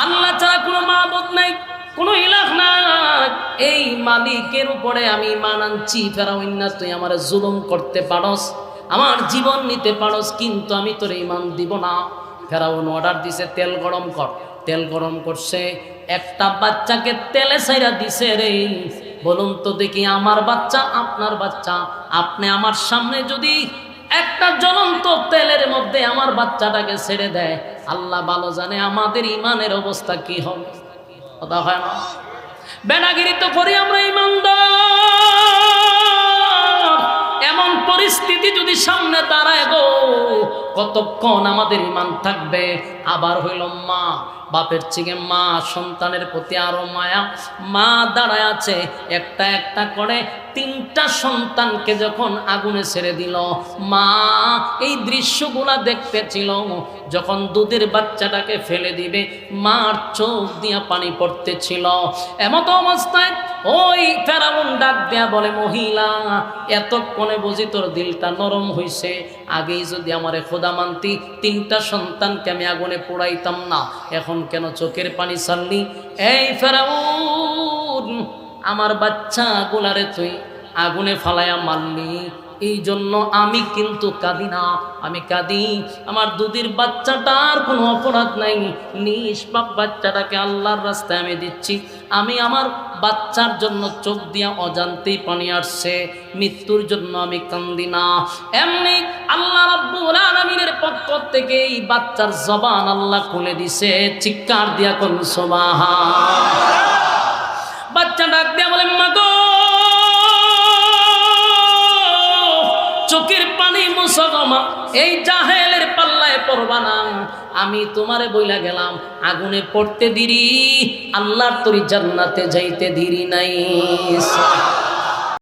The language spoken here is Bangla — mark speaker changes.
Speaker 1: আল্লাহ ছাড়া কোনো মাবুদ নাই, কোনো ইলাহ নাই। এই মালিকের উপরে আমি ঈমান আনছি। ফেরাউন না, তুই আমারে জুলুম করতে পারস, আমার জীবন নিতে পারস, কিন্তু আমি তোর ঈমান দিব না। ফেরাউন অর্ডার দিছে তেল গরম কর। তেল গরম করছে, একটা বাচ্চাকে তেলে ছাইরা দিছে রে। বলুন তো দেখি, আমার বাচ্চা আপনার বাচ্চা, আপনি আমার সামনে যদি একটা জ্বলন্ত তেলের মধ্যে আমার বাচ্চাটাকে ছেড়ে দেয়, আল্লাহ ভালো জানে আমাদের ঈমানের অবস্থা কি হবে। কথা হয় না? বেনাগিরি তো করি আমরা ঈমানদার। এমন পরিস্থিতি যদি সামনে দাঁড়ায় গো, কতক্ষণ আমাদের ঈমান থাকবে? আবার হইল মা, বাপের থেকে মা সন্তানের প্রতি আরো মায়া। মা দাঁড়ায় আছে, একটা একটা করে 3টা সন্তানকে যখন আগুনে ছেড়ে দিল, মা এই দৃশ্যগুলা দেখতেছিল। যখন দুধের বাচ্চাটাকে ফেলে দিবে, মার চোখ দিয়া পানি পড়তেছিল। এমত অবস্থায় ওই ফেরাউন ডাক দেয়া বলে, মহিলা, এতক্ষণে বুঝি তোর দিলটা নরম হইছে। আগেই যদি আমারে খোদা মানতি, 3টা সন্তানকে আমি আগুনে পোড়াইতাম না। এখন কেন চোখের পানি ছাড়লি? এই ফেরাউন, আমার বাচ্চা গুলারে তুই আগুনে ফালাইয়া মারলি, এই জন্য আমি কিন্তু কাঁদি না। আমি কাঁদি, আমার দুধের বাচ্চাটার কোনো অপরাধ নাই, নিষ্পাপ বাচ্চাটাকে আল্লাহর রাস্তায় আমি দিচ্ছি। আমি আমার বাচ্চার জন্য চোখ দিয়া অজান্তেই পানি আসছে, মৃত্যুর জন্য আমি কান্দি না। এমনি আল্লাহ রাব্বুল আলামিনের পক্ষ থেকে এই বাচ্চার জবান আল্লাহ খুলে দিছে। চিৎকার দিয়া কোন সুবহান। বাচ্চা ডাক দিয়া বলে, মা গো, চোখের পানি মুছো গো মা, এই জাহেলের পাল্লায় পড়বা না। আমি তোমারে বইলা গেলাম, আগুনে পড়তে দিরি, আল্লাহর তরি জান্নাতে যাইতে দিরি নাই।